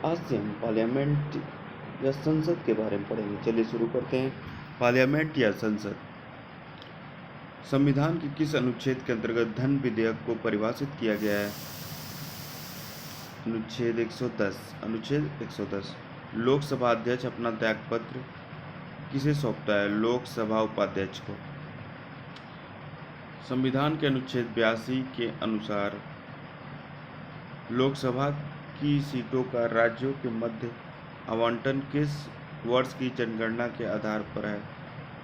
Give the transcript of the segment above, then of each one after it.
आज से हम पार्लियामेंट या संसद के बारे में पढ़ेंगे। चलिए शुरू करते हैं। पार्लियामेंट या संसद संविधान के किस अनुच्छेद के अंतर्गत धन विधेयक को परिभाषित किया गया है? अनुच्छेद 110। अनुच्छेद 110। लोकसभा अध्यक्ष अपना त्यागपत्र किसे सौंपता है? लोकसभा उपाध्यक्ष को। संविधान के अनुच्छेद 82 के अनुसार लोकसभा की सीटों का राज्यों के मध्य आवंटन किस वर्ष की जनगणना के आधार पर है?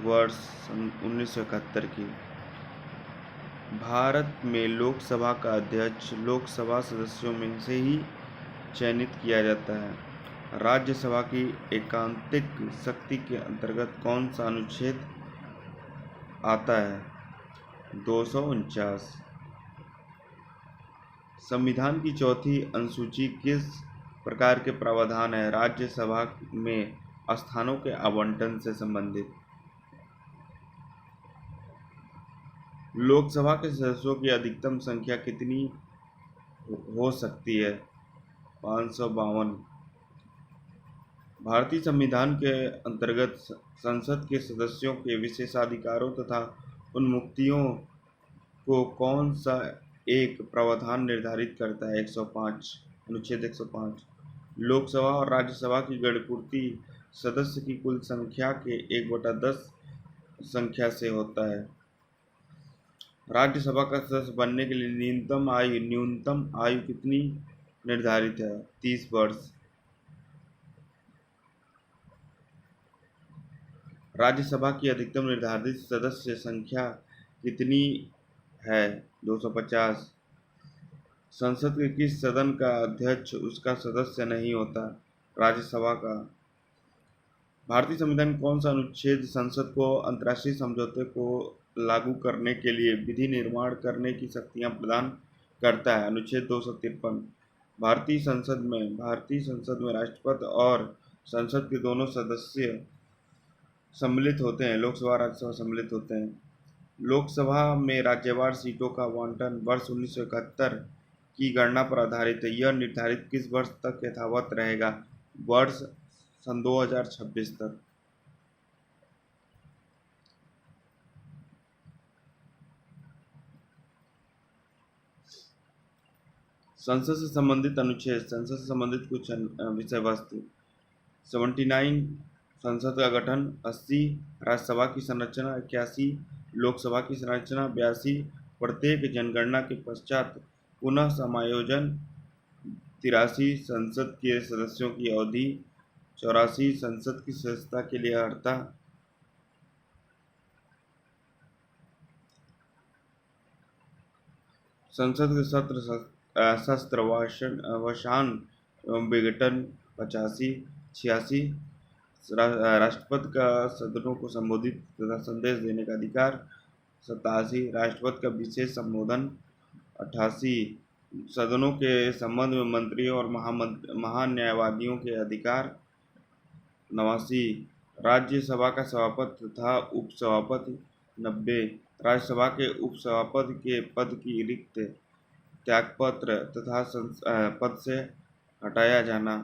वर्ष 1971 की। भारत में लोकसभा का अध्यक्ष लोकसभा सदस्यों में से ही चयनित किया जाता है। राज्यसभा की एकांतिक शक्ति के अंतर्गत कौन सा अनुच्छेद आता है? 249। संविधान की चौथी अनुसूची किस प्रकार के प्रावधान है राज्यसभा में स्थानों के आवंटन से संबंधित? लोकसभा के सदस्यों की अधिकतम संख्या कितनी हो सकती है? 552। भारतीय संविधान के अंतर्गत संसद के सदस्यों के विशेषाधिकारों तथा उन्मुक्तियों को कौन सा एक प्रावधान निर्धारित करता है? 105। अनुच्छेद 105। लोकसभा और राज्यसभा की गणपूर्ति सदस्य की कुल संख्या के 1/10 संख्या से होता है। राज्यसभा का सदस्य बनने के लिए न्यूनतम आयु कितनी निर्धारित है? 30 वर्ष। राज्यसभा की अधिकतम निर्धारित सदस्य संख्या कितनी है? 250। संसद के किस सदन का अध्यक्ष उसका सदस्य नहीं होता? राज्यसभा का। भारतीय संविधान कौन सा अनुच्छेद संसद को अंतर्राष्ट्रीय समझौते को लागू करने के लिए विधि निर्माण करने की शक्तियां प्रदान करता है? अनुच्छेद 253। भारतीय संसद में राष्ट्रपति और संसद के दोनों सदस्य सम्मिलित होते हैं। लोकसभा राज्यसभा सम्मिलित होते हैं। लोकसभा में राज्यवार सीटों का आवंटन वर्ष 1971 की गणना पर आधारित है। यह निर्धारित किस वर्ष तक यथावत रहेगा? वर्ष सन 2026 तक। संसद से संबंधित अनुच्छेद। संसद से संबंधित कुछ विषय वस्तु। 79 संसद का गठन। 80 राज्यसभा की संरचना। 81 लोकसभा की संरचना। 82 प्रत्येक जनगणना के पश्चात पुनः समायोजन। 83 संसद के सदस्यों की अवधि। 84 संसद की सदस्यता के लिए अर्हता। संसद के शस्त्र वशान एवं विघटन। 85। 86 राष्ट्रपति का सदनों को संबोधित तथा संदेश देने का अधिकार। 87 राष्ट्रपति का विशेष संबोधन। 88 सदनों के संबंध में मंत्रियों और महान्यायवादियों के अधिकार। 89 राज्यसभा का सभापति तथा उपसभापति। 90 राज्यसभा के उपसभापति के पद की रिक्त त्यागपत्र तथा पद से हटाया जाना।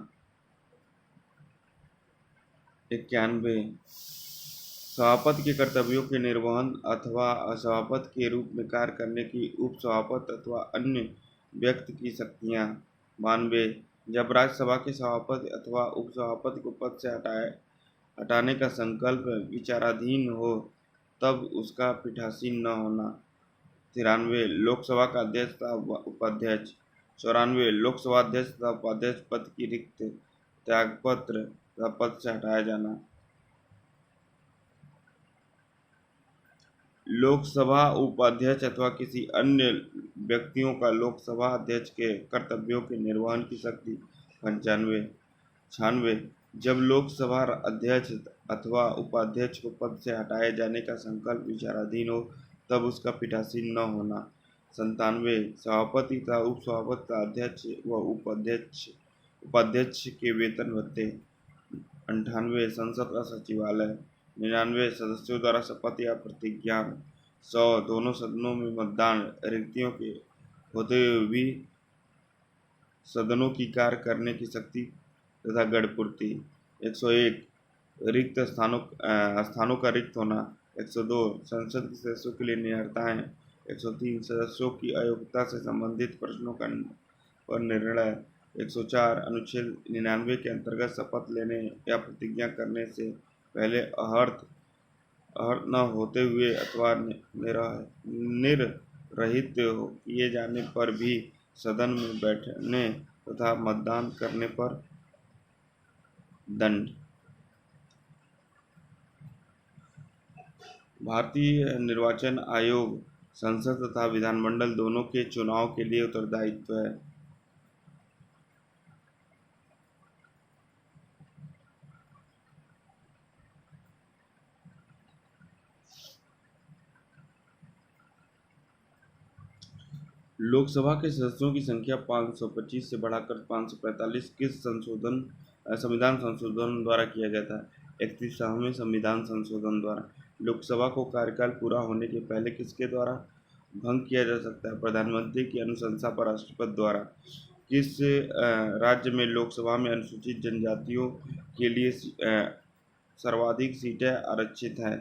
91 सभापति के कर्तव्यों के निर्वहन अथवा सभापति के रूप में कार्य करने की उपसभापति अथवा अन्य व्यक्ति की शक्तियाँ। 92 जब राज्यसभा के सभापति अथवा उपसभापति को पद से हटाने का संकल्प विचाराधीन हो तब उसका पीठासीन न होना। 93 लोकसभा का अध्यक्ष तथा उपाध्यक्ष। 94 लोकसभा अध्यक्ष तथा उपाध्यक्ष पद की रिक्त त्यागपत्र तथा पद से हटाया जाना। लोकसभा उपाध्यक्ष अथवा किसी अन्य व्यक्तियों का लोकसभा अध्यक्ष के कर्तव्यों के निर्वहन की शक्ति। 95। 96 जब लोकसभा अध्यक्ष अथवा उपाध्यक्ष को पद से हटाए जाने का संकल्प विचाराधीन हो तब उसका पीठासीन न होना। 97 सभापति तथा उपसभापति का अध्यक्ष व उपाध्यक्ष के वेतन भत्ते। 98 संसद का सचिवालय। 99 सदस्यों द्वारा शपथ या प्रतिज्ञा। 100 दोनों सदनों में मतदान। रिक्तियों के होते हुए भी सदनों की कार्य करने की शक्ति तथा गढ़पूर्ति। 101 रिक्त स्थानों का रिक्त होना। 102 संसद के सदस्यों के लिए नियर्ताएं। 103 सदस्यों की अयोग्यता से संबंधित प्रश्नों का पर निर्णय। 104 अनुच्छेद 99 के अंतर्गत शपथ लेने या प्रतिज्ञा करने से पहले अहर्त न होते हुए अथवा निर्रहित किए जाने पर भी सदन में बैठने तथा मतदान करने पर दंड। भारतीय निर्वाचन आयोग संसद तथा विधानमंडल दोनों के चुनाव के लिए उत्तरदायित्व है। लोकसभा के सदस्यों की संख्या 525 से बढ़ाकर 545 किस संविधान संशोधन द्वारा किया गया था? 31वें संविधान संशोधन द्वारा। लोकसभा को कार्यकाल पूरा होने के पहले किसके द्वारा भंग किया जा सकता है? प्रधानमंत्री की अनुशंसा पर राष्ट्रपति द्वारा। किस राज्य में लोकसभा में अनुसूचित जनजातियों के लिए सर्वाधिक सीटें आरक्षित हैं?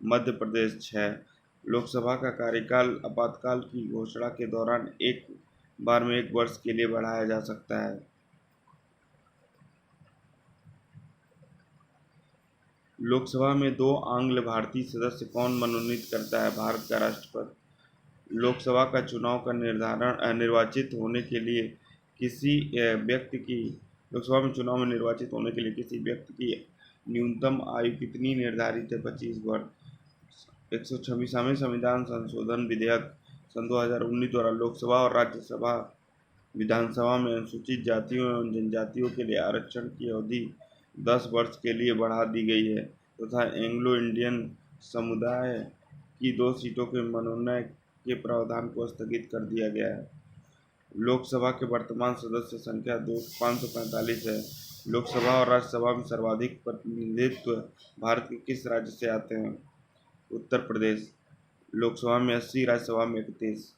मध्य प्रदेश। 6 लोकसभा का कार्यकाल आपातकाल की घोषणा के दौरान एक बार में 1 वर्ष के लिए बढ़ाया जा सकता है। लोकसभा में 2 आंग्ल भारतीय सदस्य कौन मनोनीत करता है? भारत का राष्ट्रपति। लोकसभा का चुनाव का निर्वाचित होने के लिए किसी व्यक्ति की लोकसभा में चुनाव में निर्वाचित होने के लिए किसी व्यक्ति की न्यूनतम आयु कितनी निर्धारित है? 25 वर्ष। 126वें संविधान संशोधन विधेयक सन 2019 द्वारा लोकसभा और राज्यसभा विधानसभा में अनुसूचित जातियों एवं जनजातियों के लिए आरक्षण की अवधि 10 वर्ष के लिए बढ़ा दी गई है तथा एंग्लो इंडियन समुदाय की 2 सीटों के मनोनयन के प्रावधान को स्थगित कर दिया गया है। लोकसभा के वर्तमान सदस्य संख्या 545 है। लोकसभा और राज्यसभा में सर्वाधिक प्रतिनिधित्व भारत के किस राज्य से आते हैं? उत्तर प्रदेश। लोकसभा में 80, राज्यसभा में 31।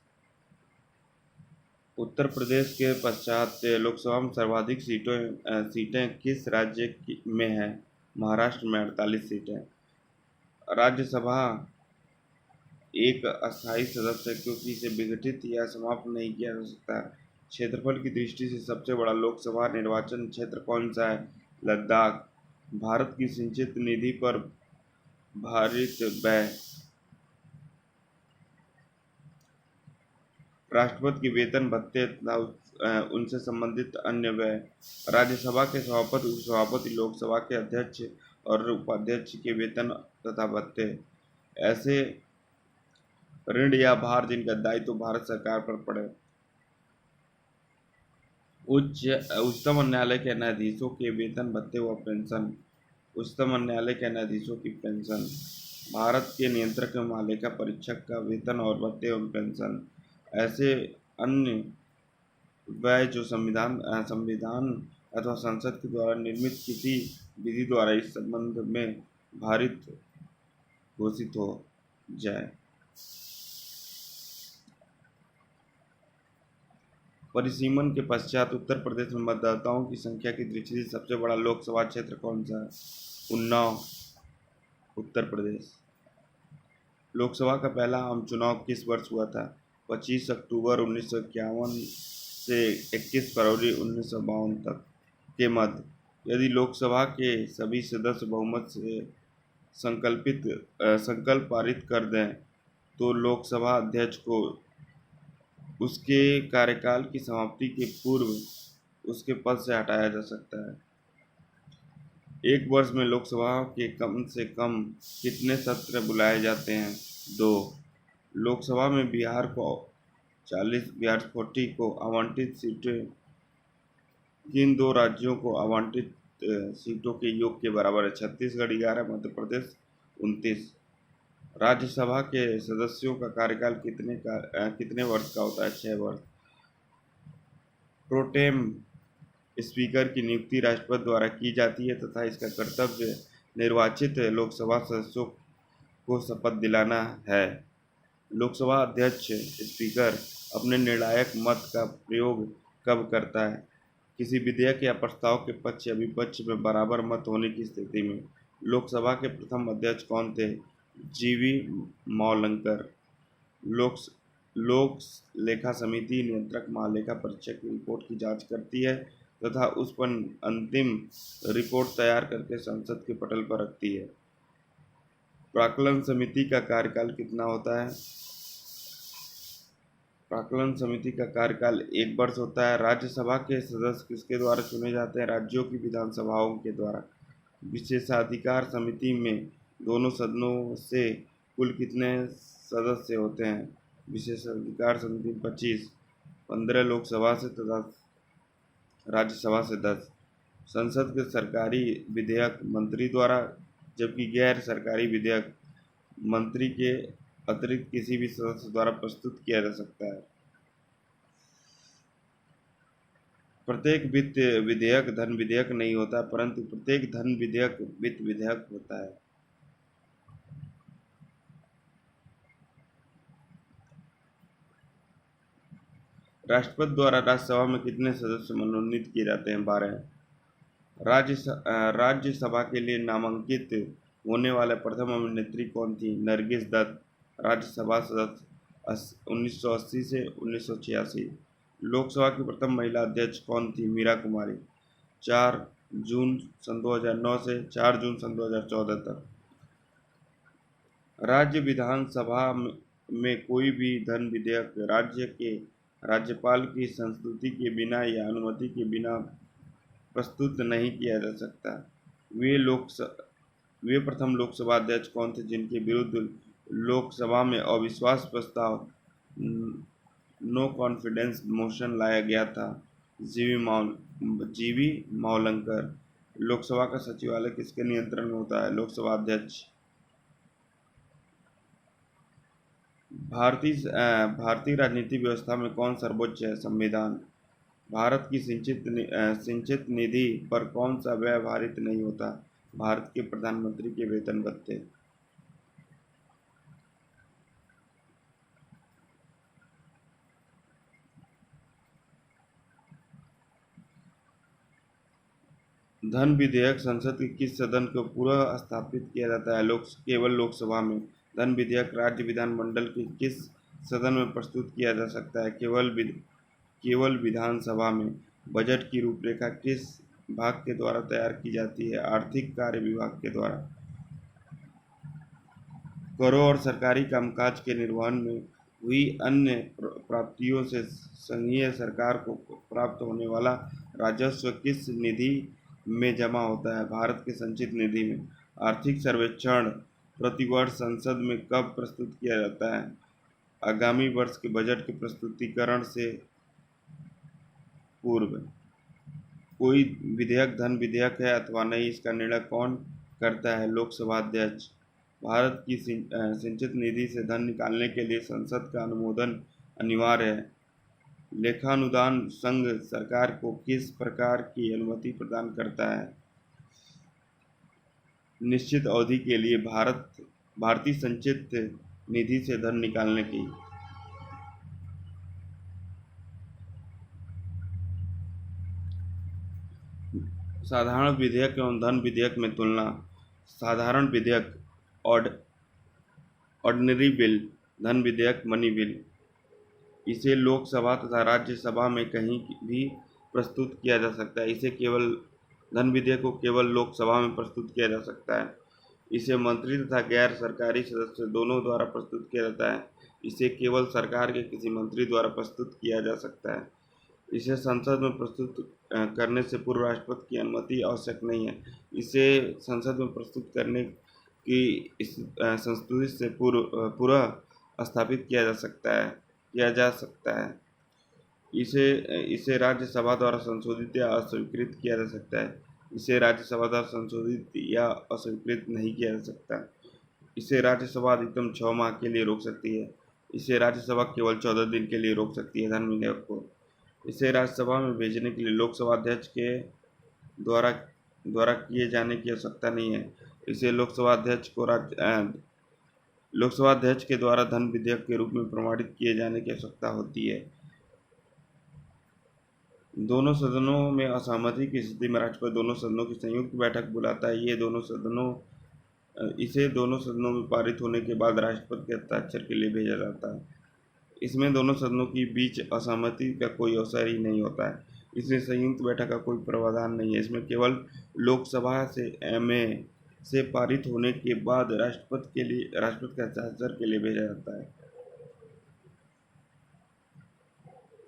उत्तर प्रदेश के पश्चात लोकसभा में सर्वाधिक सीटें किस राज्य में हैं? महाराष्ट्र में 48 सीटें। राज्यसभा एक अस्थायी सदस्य है क्योंकि इसे विघटित या समाप्त नहीं किया जा सकता। क्षेत्रफल की दृष्टि से सबसे बड़ा लोकसभा निर्वाचन क्षेत्र कौन सा है? लद्दाख। भारत की सिंचित निधि पर भारित व्यय। राष्ट्रपति के वेतन भत्ते तथा उनसे संबंधित अन्य व्यय। राज्यसभा के सभापति, उपसभापति, लोकसभा के अध्यक्ष और उपाध्यक्ष के वेतन तथा भत्ते। ऐसे ऋण या भार जिनका दायित्व भारत सरकार पर पड़े। उच्चतम न्यायालय के न्यायाधीशों के वेतन भत्ते व पेंशन। उच्चतम न्यायालय के न्यायाधीशों की पेंशन। भारत के नियंत्रक एवं महालेखा परीक्षक का वेतन और भत्ते एवं पेंशन। ऐसे अन्य व्यय जो संविधान अथवा संसद के द्वारा निर्मित किसी विधि द्वारा इस संबंध में भारित घोषित हो जाए। परिसीमन के पश्चात उत्तर प्रदेश में मतदाताओं की संख्या की दृष्टि से सबसे बड़ा लोकसभा क्षेत्र कौन सा है? उन्नाव, उत्तर प्रदेश। लोकसभा का पहला आम चुनाव किस वर्ष हुआ था? 25 अक्टूबर 1951 से 21 फरवरी 1952 तक के मध्य। यदि लोकसभा के सभी सदस्य बहुमत से संकल्प पारित कर दें तो लोकसभा अध्यक्ष को उसके कार्यकाल की समाप्ति के पूर्व उसके पद से हटाया जा सकता है। एक वर्ष में लोकसभा के कम से कम कितने सत्र बुलाए जाते हैं? 2। लोकसभा में बिहार 40 को आवंटित सीटें किन 2 राज्यों को आवंटित सीटों के योग के बराबर है? छत्तीसगढ़ 11, मध्य प्रदेश 29। राज्यसभा के सदस्यों का कार्यकाल कितने वर्ष का होता है? 6 वर्ष। प्रोटेम स्पीकर की नियुक्ति राष्ट्रपति द्वारा की जाती है तथा इसका कर्तव्य निर्वाचित लोकसभा सदस्यों को शपथ दिलाना है। लोकसभा अध्यक्ष स्पीकर अपने निर्णायक मत का प्रयोग कब करता है? किसी विधेयक या प्रस्ताव के पक्ष या विपक्ष में बराबर मत होने की स्थिति में लोकसभा के प्रथम अध्यक्ष कौन थे? जीवी मौलंकर। लोक लोक लेखा समिति नियंत्रक महालेखा परीक्षक की रिपोर्ट की जांच करती है तथा उस पर अंतिम रिपोर्ट तैयार करके संसद के पटल पर रखती है। प्राक्कलन समिति का कार्यकाल कितना होता है? प्राक्कलन समिति का कार्यकाल 1 वर्ष होता है। राज्यसभा के सदस्य किसके द्वारा चुने जाते हैं? राज्यों की विधानसभाओं के द्वारा। विशेषाधिकार समिति में दोनों सदनों से कुल कितने सदस्य होते हैं? विशेषाधिकार समिति 25, 15 लोकसभा से तथा राज्यसभा से 10। संसद के सरकारी विधेयक मंत्री द्वारा, जबकि गैर सरकारी विधेयक मंत्री के अतिरिक्त किसी भी सदस्य द्वारा प्रस्तुत किया जा सकता है। प्रत्येक वित्त विधेयक धन विधेयक नहीं होता, परंतु प्रत्येक धन विधेयक वित्त विधेयक होता है। राष्ट्रपति द्वारा राज्यसभा में कितने सदस्य मनोनीत किए जाते हैं? 12। राज्यसभा के लिए नामांकित होने वाले प्रथम अभिनेत्री कौन थी? नरगिस दत्त। राज्यसभा सदस्य 1980 से 1986। लोकसभा की प्रथम महिला अध्यक्ष कौन थी? मीरा कुमारी। 4 जून सन 2009 से 4 जून सन 2014 तक। राज्य विधानसभा में कोई भी धन विधेयक राज्य के राज्यपाल की संस्तुति के बिना या अनुमति के बिना प्रस्तुत नहीं किया जा सकता। वे प्रथम लोकसभा अध्यक्ष कौन थे जिनके विरुद्ध लोकसभा में अविश्वास प्रस्ताव नो कॉन्फिडेंस मोशन लाया गया था? जीवी मौलंकर। लोकसभा का सचिवालय किसके नियंत्रण में होता है? लोकसभा अध्यक्ष। भारतीय राजनीति व्यवस्था में कौन सर्वोच्च है? संविधान। भारत की सिंचित निधि पर कौन सा व्यय भारित नहीं होता? भारत के प्रधानमंत्री के वेतन भत्ते। धन विधेयक संसद के किस सदन को पुनः स्थापित किया जाता है? केवल लोकसभा में। धन विधेयक राज्य विधानमंडल के किस सदन में प्रस्तुत किया जा सकता है? केवल विधानसभा में। बजट की रूपरेखा किस भाग के द्वारा तैयार की जाती है? आर्थिक कार्य विभाग के द्वारा। करों और सरकारी कामकाज के निर्वहन में हुई अन्य प्राप्तियों से संघीय सरकार को प्राप्त होने वाला राजस्व किस निधि में जमा होता है? भारत के संचित निधि में। आर्थिक सर्वेक्षण प्रतिवर्ष संसद में कब प्रस्तुत किया जाता है? आगामी वर्ष के बजट के प्रस्तुतिकरण से पूर्व। कोई विधेयक धन विधेयक है अथवा नहीं, इसका निर्णय कौन करता है? लोकसभा अध्यक्ष। भारत की सिंचित निधि से धन निकालने के लिए संसद का अनुमोदन अनिवार्य है। लेखानुदान संघ सरकार को किस प्रकार की अनुमति प्रदान करता है? निश्चित अवधि के लिए भारतीय संचित निधि से धन निकालने की। साधारण विधेयक एवं धन विधेयक में तुलना। साधारण विधेयक ऑर्डिनरी बिल, धन विधेयक मनी बिल। इसे लोकसभा तथा राज्यसभा में कहीं भी प्रस्तुत किया जा सकता है। धन विधेयक को केवल लोकसभा में प्रस्तुत किया जा सकता है। इसे मंत्री तथा गैर सरकारी सदस्य दोनों द्वारा प्रस्तुत किया जाता है। इसे केवल सरकार के किसी मंत्री द्वारा प्रस्तुत किया जा सकता है। इसे संसद में प्रस्तुत करने से पूर्व राष्ट्रपति की अनुमति आवश्यक नहीं है। इसे संसद में प्रस्तुत करने की संस्तुति से पूर्व स्थापित किया जा सकता है। इसे राज्यसभा द्वारा संशोधित या अस्वीकृत किया जा सकता है। इसे राज्यसभा द्वारा संशोधित या अस्वीकृत नहीं किया जा सकता। इसे राज्यसभा अधिकतम 6 माह के लिए रोक सकती है। इसे राज्यसभा केवल 14 दिन के लिए रोक सकती है। धन विधेयक को इसे राज्यसभा में भेजने के लिए लोकसभा अध्यक्ष के द्वारा किए जाने की आवश्यकता नहीं है। इसे लोकसभा अध्यक्ष के द्वारा धन विधेयक के रूप में प्रमाणित किए जाने की आवश्यकता होती है। दोनों सदनों में असहमति की स्थिति में राष्ट्रपति दोनों सदनों की संयुक्त बैठक बुलाता है। इसे दोनों सदनों में पारित होने के बाद राष्ट्रपति के हस्ताक्षर के लिए भेजा जाता है। इसमें दोनों सदनों के बीच असहमति का कोई अवसर ही नहीं होता है, इसलिए संयुक्त बैठक का कोई प्रावधान नहीं है। इसमें केवल लोकसभा से पारित होने के बाद राष्ट्रपति के हस्ताक्षर के लिए भेजा जाता है।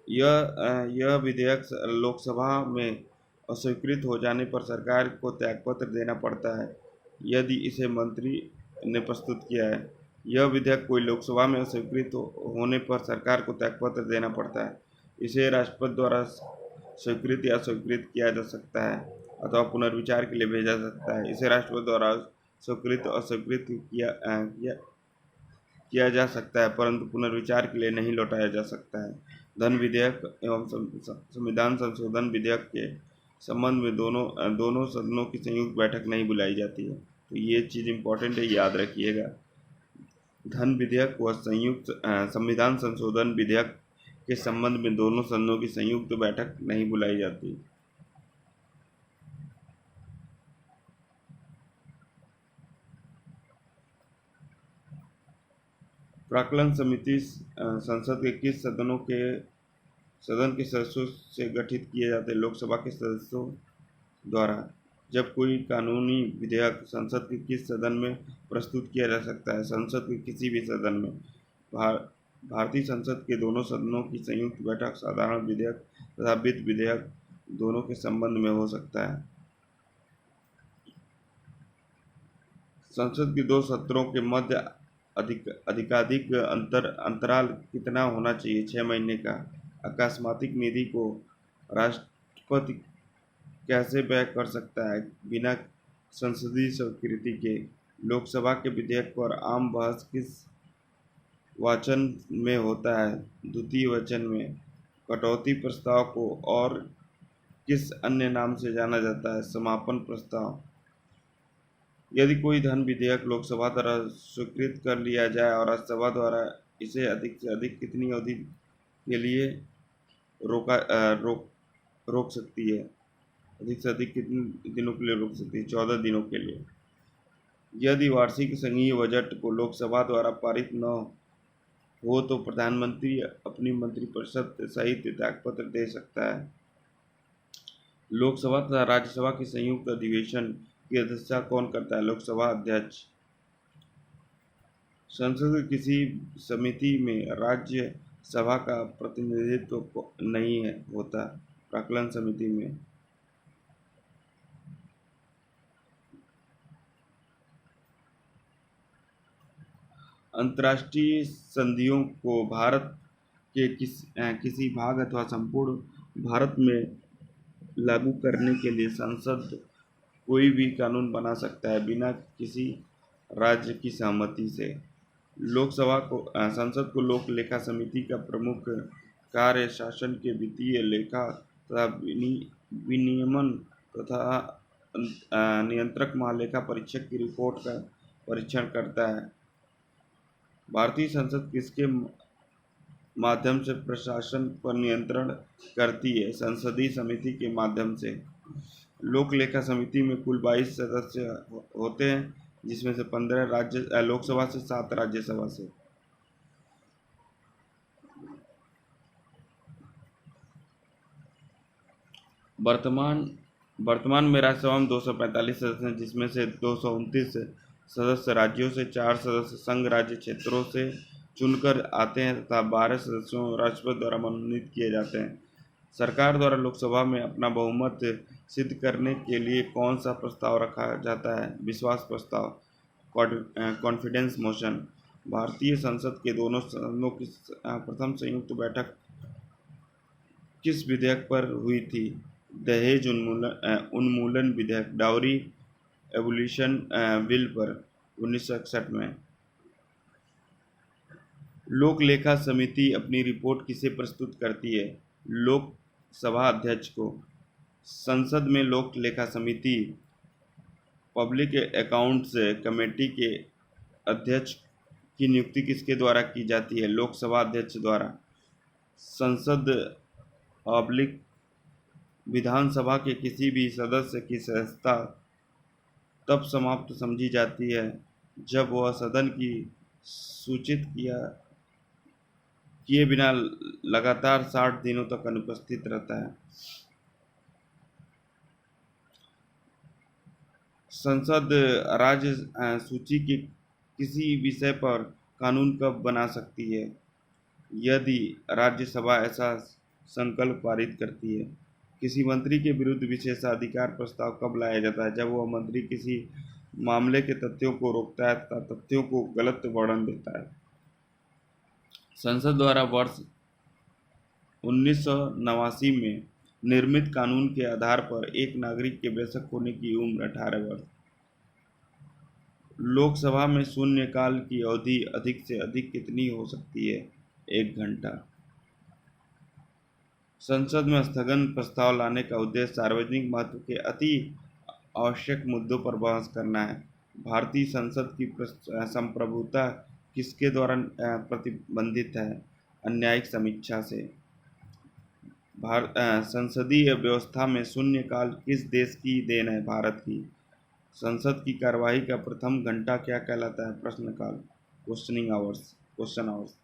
यह विधेयक लोकसभा में अस्वीकृत हो जाने पर सरकार को त्यागपत्र देना पड़ता है, यदि इसे मंत्री ने प्रस्तुत किया है। यह विधेयक कोई लोकसभा में अस्वीकृत होने पर सरकार को त्यागपत्र देना पड़ता है। इसे राष्ट्रपति द्वारा स्वीकृत या अस्वीकृत किया जा सकता है अथवा पुनर्विचार के लिए भेजा जा सकता है। इसे राष्ट्रपति द्वारा स्वीकृत अस्वीकृत किया जा सकता है, परंतु पुनर्विचार के लिए नहीं लौटाया जा सकता है। धन विधेयक एवं संविधान संशोधन विधेयक के संबंध में दोनों सदनों की संयुक्त बैठक नहीं बुलाई जाती है। तो ये चीज़ इम्पोर्टेंट है, याद रखिएगा। धन विधेयक व संविधान संशोधन विधेयक के संबंध में दोनों सदनों की संयुक्त बैठक नहीं बुलाई जाती। प्राक्कलन समिति संसद के किस सदन के सदस्यों से गठित किए जाते हैं? लोकसभा के सदस्यों द्वारा। जब कोई कानूनी विधेयक संसद के किस सदन में प्रस्तुत किया जा सकता है? संसद के किसी भी सदन में। भारतीय संसद के दोनों सदनों की संयुक्त बैठक साधारण विधेयक तथा वित्त विधेयक दोनों के संबंध में हो सकता है। संसद के दो सत्रों के मध्य अधिकाधिक अंतराल कितना होना चाहिए? 6 महीने का। अकस्मातिक निधि को राष्ट्रपति कैसे व्यय कर सकता है बिना संसदीय स्वीकृति के? लोकसभा के विधेयक पर आम बहस किस वाचन में होता है? द्वितीय वचन में। कटौती प्रस्ताव को और किस अन्य नाम से जाना जाता है? समापन प्रस्ताव। यदि कोई धन विधेयक लोकसभा द्वारा स्वीकृत कर लिया जाए और राज्यसभा द्वारा इसे अधिक से अधिक कितनी अवधि के लिए रोक सकती है? अधिक से अधिक कितने दिनों के लिए रोक सकती है? 14 दिनों के लिए। यदि वार्षिक संघीय बजट को लोकसभा द्वारा पारित न हो तो प्रधानमंत्री अपनी मंत्रिपरिषद सहित त्यागपत्र दे सकता है। लोकसभा तथा राज्यसभा के संयुक्त अधिवेशन की अध्यक्षता कौन करता है? लोकसभा अध्यक्ष। संसद की किसी समिति में राज्य सभा का प्रतिनिधित्व नहीं होता। प्राक्कलन समिति में। अंतर्राष्ट्रीय संधियों को भारत के किसी भाग अथवा संपूर्ण भारत में लागू करने के लिए संसद कोई भी कानून बना सकता है बिना किसी राज्य की सहमति से। संसद को लोक लेखा समिति का प्रमुख कार्य शासन के वित्तीय लेखा तथा विनियमन तथा नियंत्रक महालेखा परीक्षक की रिपोर्ट का परीक्षण करता है। भारतीय संसद किसके माध्यम से प्रशासन पर नियंत्रण करती है? संसदीय समिति के माध्यम से। लोक लेखा समिति में कुल 22 सदस्य होते हैं, जिसमें से 15 लोकसभा से 7 राज्यसभा से। वर्तमान में राज्यसभा में 245 सदस्य हैं, जिसमें से 229 सदस्य राज्यों से, 4 सदस्य संघ राज्य क्षेत्रों से चुनकर आते हैं तथा 12 सदस्यों राष्ट्रपति द्वारा मनोनीत किए जाते हैं। सरकार द्वारा लोकसभा में अपना बहुमत सिद्ध करने के लिए कौन सा प्रस्ताव रखा जाता है? विश्वास प्रस्ताव, कॉन्फिडेंस मोशन। भारतीय संसद के दोनों सदनों की प्रथम संयुक्त बैठक किस विधेयक पर हुई थी? दहेज उन्मूलन विधेयक, डाउरी एबोलिशन बिल पर 1961 में। लोक लेखा समिति अपनी रिपोर्ट किसे प्रस्तुत करती है? लोकसभा अध्यक्ष को। संसद में लोक लेखा समिति पब्लिक अकाउंट्स कमेटी के अध्यक्ष की नियुक्ति किसके द्वारा की जाती है? लोकसभा अध्यक्ष द्वारा। संसद पब्लिक विधानसभा के किसी भी सदस्य की सदस्यता तब समाप्त समझी जाती है जब वह सदन की सूचित किए बिना लगातार 60 दिनों तक अनुपस्थित रहता है। संसद राज्य सूची के किसी विषय पर कानून कब बना सकती है यदि राज्यसभा ऐसा संकल्प पारित करती है। किसी मंत्री के विरुद्ध विशेषाधिकार प्रस्ताव कब लाया जाता है जब वह मंत्री किसी मामले के तथ्यों को रोकता है तथा तथ्यों को गलत वर्णन देता है। संसद द्वारा वर्ष 1989 में निर्मित कानून के आधार पर एक नागरिक के वयस्क होने की उम्र 18 वर्ष। लोकसभा में शून्यकाल की अवधि अधिक से अधिक कितनी हो सकती है? 1 घंटा। संसद में स्थगन प्रस्ताव लाने का उद्देश्य सार्वजनिक महत्व के अति आवश्यक मुद्दों पर बहस करना है। भारतीय संसद की संप्रभुता किसके द्वारा प्रतिबंधित है? अन्यायिक समीक्षा से। संसदीय व्यवस्था में शून्यकाल किस देश की देन है? भारत की। संसद की कार्यवाही का प्रथम घंटा क्या कहलाता है? प्रश्नकाल, क्वेश्चन आवर्स।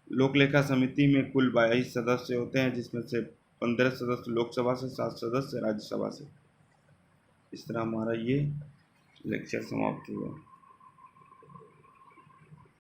लोक लेखा समिति में कुल 22 सदस्य होते हैं जिसमें से 15 सदस्य लोकसभा से, 7 सदस्य राज्यसभा से। इस तरह हमारा ये लेक्चर समाप्त हुआ।